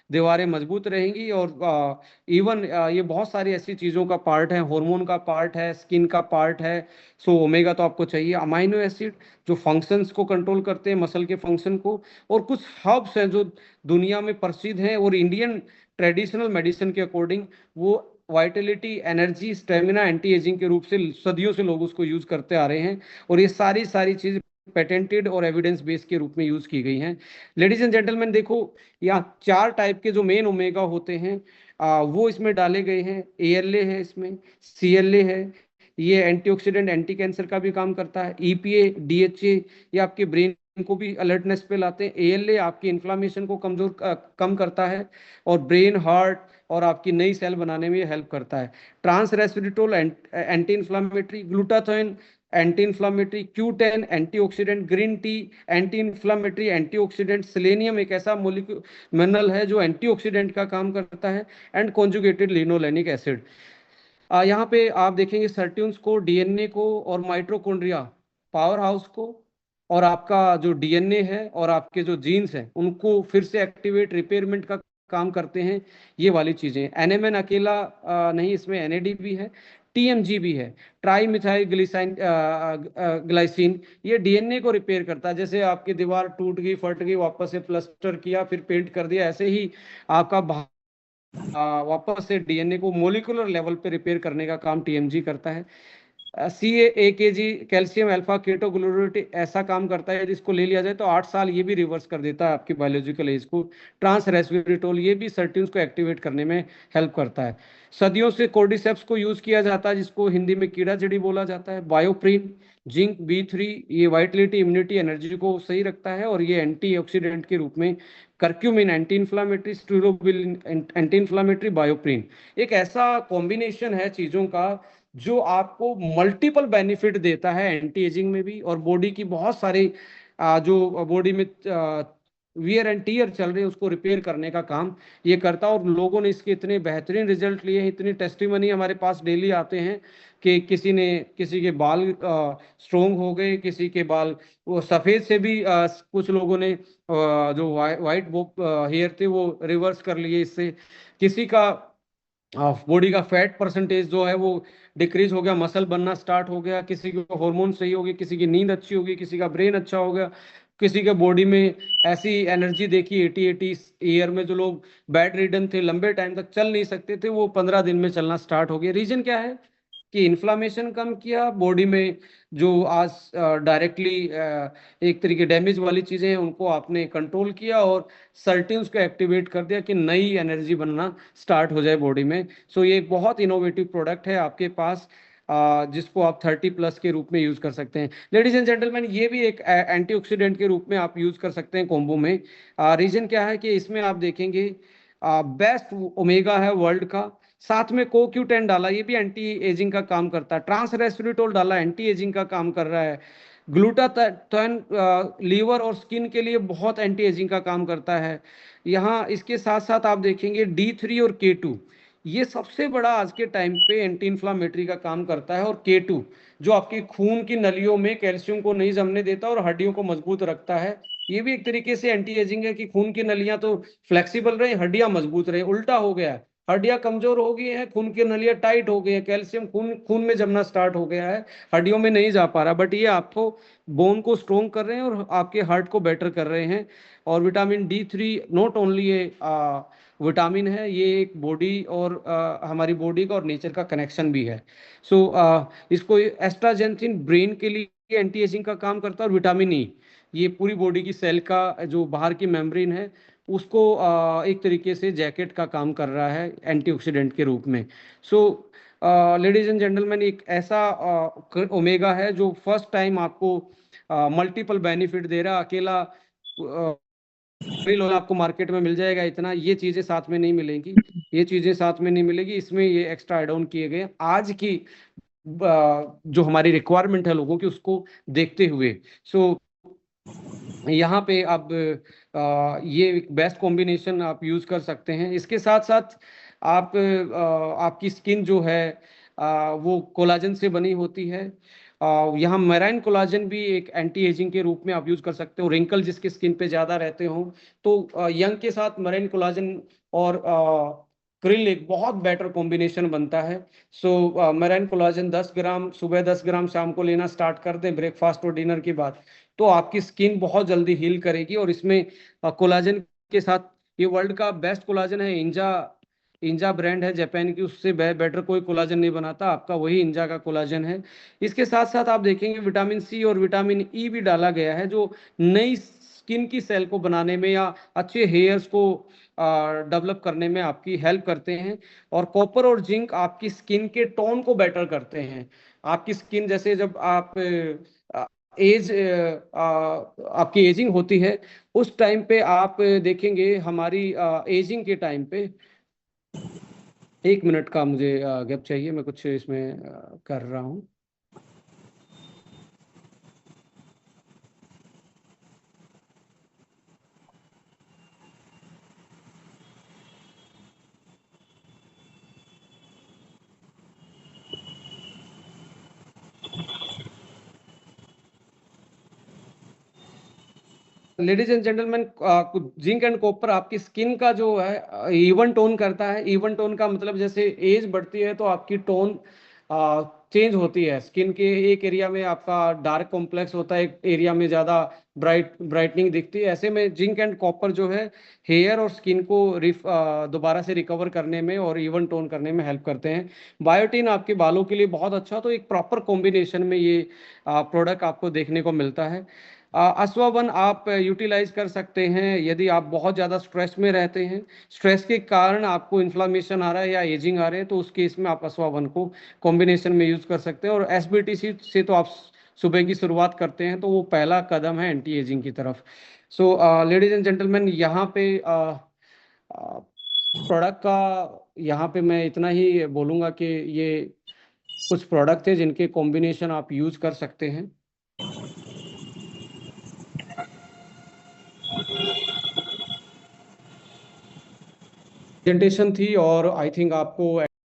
दीवारें मजबूत रहेंगी। और इवन ये बहुत सारी ऐसी चीजों का पार्ट है, हार्मोन का पार्ट है, स्किन का पार्ट है। सो ओमेगा तो आपको चाहिए। अमाइनो एसिड जो फंक्शंस को कंट्रोल करते हैं, मसल के फंक्शन को। और कुछ हर्ब्स हैं जो दुनिया में प्रसिद्ध हैं और इंडियन ट्रेडिशनल मेडिसिन के अकॉर्डिंग वो Vitality, energy, stamina, anti ageing के रूप से सदियों से लोग उसको यूज करते आ रहे हैं। और ये सारी सारी चीज पेटेंटेड और एविडेंस बेस के रूप में यूज की गई हैं। लेडीज एंड जेंटलमैन देखो, यहाँ 4 टाइप के जो मेन ओमेगा होते हैं वो इसमें डाले गए हैं। एएलए है, इसमें सीएलए है, ये एंटीऑक्सीडेंट, एंटी कैंसर का भी काम करता है। ईपीए, डीएचए, ये आपके ब्रेन को भी अलर्टनेस पे लाते हैं। एएलए आपकी इन्फ्लामेशन को कम करता है और ब्रेन, हार्ट और आपकी नई सेल बनाने में हेल्प करता है। Trans resveratrol anti inflammatory, glutathione anti inflammatory, Q10 antioxidant, green tea anti inflammatory, antioxidant, selenium एक ऐसा मोलिक्यूल मिनरल है जो एंटीऑक्सीडेंट का काम करता है, एंड कॉन्जुगेटेड लिनोलेनिक एसिड। यहाँ पे आप देखेंगे सर्ट्यून्स को, डीएनए को और माइटोकॉन्ड्रिया पावर हाउस को, और आपका जो डीएनए है और आपके जो जीन्स हैं उनको फिर से एक्टिवेट, रिपेयरमेंट का काम करते हैं। ये वाली चीजें, एनएमएन अकेला नहीं, इसमें एनएडी भी है, टीएमजी भी है, ट्राई मिथाइल ग्लिसाइन ग्लाइसिन। ये डीएनए को रिपेयर करता है। जैसे आपकी दीवार टूट गई, फट गई, वापस से प्लास्टर किया, फिर पेंट कर दिया, ऐसे ही आपका वापस से डीएनए को मोलिकुलर लेवल पे रिपेयर करने का काम टीएमजी करता है। सी ए के जी कैल्शियम अल्फा केटोग्लूटारेट ऐसा काम करता है, जिसको ले लिया जाए तो 8 साल ये भी रिवर्स कर देता है आपकी बायोलॉजिकल एज को। ट्रांस रेस्वेरेट्रोल ये भी सर्ट्यून्स को एक्टिवेट करने में हेल्प करता है। सदियों से कोर्डिसेप्स को यूज किया जाता है, जिसको हिंदी में कीड़ा जड़ी बोला जाता है। बायोप्रिन, जिंक B3, ये वाइटलिटी, इम्यूनिटी, एनर्जी को सही रखता है और ये एंटीऑक्सीडेंट के रूप में। करक्यूमिन एंटी इन्फ्लामेटरी, स्टिरोबिल एंटी इन्फ्लामेटरी, बायोप्रिन एक ऐसा कॉम्बिनेशन है चीजों का जो आपको मल्टीपल बेनिफिट देता है एंटी एजिंग में भी, और बॉडी की बहुत सारी जो बॉडी में वियर एंड टीयर चल रहे हैं उसको रिपेयर करने का काम ये करता है। और लोगों ने इसके इतने बेहतरीन रिजल्ट लिए हैं, इतनी टेस्टिमनी हमारे पास डेली आते हैं कि किसी के बाल स्ट्रोंग हो गए, किसी के बाल वो सफेद से भी कुछ लोगों ने जो वाइट हेयर थे वो रिवर्स कर लिए इससे। किसी का बॉडी का फैट परसेंटेज जो है वो डिक्रीज हो गया, मसल बनना स्टार्ट हो गया, किसी के हार्मोन सही हो गए, किसी की नींद अच्छी होगी, किसी का ब्रेन अच्छा हो गया, किसी के बॉडी में ऐसी एनर्जी देखी 80 ईयर में, जो लोग बेड रिडन थे, लंबे टाइम तक चल नहीं सकते थे, वो 15 दिन में चलना स्टार्ट हो गया। रीजन क्या है कि इन्फ्लामेशन कम किया बॉडी में, जो आज डायरेक्टली एक तरीके डैमेज वाली चीजें हैं उनको आपने कंट्रोल किया, और सर्टिन्स को एक्टिवेट कर दिया कि नई एनर्जी बनना स्टार्ट हो जाए बॉडी में। सो ये एक बहुत इनोवेटिव प्रोडक्ट है आपके पास, जिसको आप 30+ के रूप में यूज कर सकते हैं। लेडीज एंड जेंटलमैन, ये भी एक एंटीऑक्सीडेंट के रूप में आप यूज कर सकते हैं कॉम्बो में। रीजन क्या है कि इसमें आप देखेंगे बेस्ट ओमेगा है वर्ल्ड का, साथ में CoQ10 डाला, ये भी एंटी एजिंग का काम करता है। ट्रांस रेस्वेराट्रोल डाला, एंटी एजिंग का काम कर रहा है। ग्लूटाथायोन लीवर और स्किन के लिए बहुत एंटी एजिंग का काम करता है। यहाँ इसके साथ साथ आप देखेंगे D3 और K2, ये सबसे बड़ा आज के टाइम पे एंटी इन्फ्लामेटरी का काम करता है। और K2 जो आपके खून की नलियों में कैल्शियम को नहीं जमने देता और हड्डियों को मजबूत रखता है, ये भी एक तरीके से एंटी एजिंग है कि खून की नलियां तो फ्लेक्सिबल रहे, हड्डियां मजबूत रहे। उल्टा हो गया है, हड्डियां कमजोर हो गई हैं, खून की नलियां टाइट हो गई हैं, कैल्शियम खून खून में जमना स्टार्ट हो गया है, हड्डियों में नहीं जा पा रहा। बट ये आपको बोन को स्ट्रोंग कर रहे हैं और आपके हार्ट को बेटर कर रहे हैं। और विटामिन D3 नॉट ओनली ये विटामिन है, ये एक बॉडी और हमारी बॉडी का और नेचर का कनेक्शन भी है। सो इसको एस्ट्राजेंथिन ब्रेन के लिए एंटी एजिंग का काम करता है। और विटामिन ई ये पूरी बॉडी की सेल का जो बाहर की मेम्ब्रेन है उसको एक तरीके से जैकेट का काम कर रहा है एंटीऑक्सीडेंट के रूप में। सो लेडीज एंड जेंटलमैन, एक ऐसा ओमेगा है जो फर्स्ट टाइम आपको मल्टीपल बेनिफिट दे रहा है। अकेला लोग आपको मार्केट में मिल जाएगा इतना, ये चीजें साथ में नहीं मिलेंगी, ये चीजें साथ में नहीं मिलेगी। इसमें ये एक्स्ट्रा एड ऑन किए गए आज की जो हमारी रिक्वायरमेंट है लोगों की उसको देखते हुए। सो यहाँ पे आप ये एक बेस्ट कॉम्बिनेशन आप यूज कर सकते हैं। इसके साथ साथ आप आपकी स्किन जो है वो कोलाजन से बनी होती है। यहाँ मेराइन कोलाजन भी एक एंटी एजिंग के रूप में आप यूज कर सकते हो। रिंकल जिसके स्किन पे ज्यादा रहते हो तो यंग के साथ मेराइन कोलाजन और क्रिल एक बहुत बेटर कॉम्बिनेशन बनता है। सो मेराइन कोलाजन 10 ग्राम सुबह, 10 ग्राम शाम को लेना स्टार्ट कर दें ब्रेकफास्ट और डिनर के बाद, तो आपकी स्किन बहुत जल्दी हील करेगी। और इसमें कोलाजन के साथ ये वर्ल्ड का बेस्ट कोलाजन है, इंजा इंजा ब्रांड है जापान की, उससे बेटर कोई कोलाजन नहीं बनाता, आपका वही इंजा का कोलाजन है। इसके साथ साथ आप देखेंगे विटामिन सी और विटामिन ई भी डाला गया है, जो नई स्किन की सेल को बनाने में या अच्छे हेयर्स को डेवलप करने में आपकी हेल्प करते हैं। और कॉपर और जिंक आपकी स्किन के टोन को बेटर करते हैं। आपकी स्किन जैसे जब आप एज आपकी एजिंग होती है उस टाइम पे आप देखेंगे हमारी एजिंग के टाइम पे, 1 मिनट का मुझे गैप चाहिए, मैं कुछ इसमें कर रहा हूँ। Ladies and gentleman, zinc and copper आपकी स्किन का जो है इवन टोन करता है। इवन टोन का मतलब जैसे एज बढ़ती है तो आपकी टोन चेंज होती है स्किन के। एक एरिया में आपका डार्क कॉम्प्लेक्स होता है, एक एरिया में ज़्यादा ब्राइटनिंग दिखती है। ऐसे में जिंक एंड कॉपर जो है हेयर और स्किन को दोबारा से रिकवर करने में और इवन टोन करने में हेल्प करते हैं। बायोटीन आपके बालों के लिए बहुत अच्छा, तो एक प्रॉपर कॉम्बिनेशन में ये प्रोडक्ट आपको देखने को मिलता है। अश्वावन आप यूटिलाइज कर सकते हैं यदि आप बहुत ज़्यादा स्ट्रेस में रहते हैं, स्ट्रेस के कारण आपको इन्फ्लामेशन आ रहा है या एजिंग आ रहे हैं, तो उस केस में आप अश्वावन को कॉम्बिनेशन में यूज कर सकते हैं। और SBTC से तो आप सुबह की शुरुआत करते हैं तो वो पहला कदम है एंटी एजिंग की तरफ। सो लेडीज एंड जेंटलमैन, यहाँ पे प्रोडक्ट का यहाँ पे मैं इतना ही बोलूँगा कि ये कुछ प्रोडक्ट है जिनके कॉम्बिनेशन आप यूज कर सकते हैं। प्रेजेंटेशन थी और आई थिंक आपको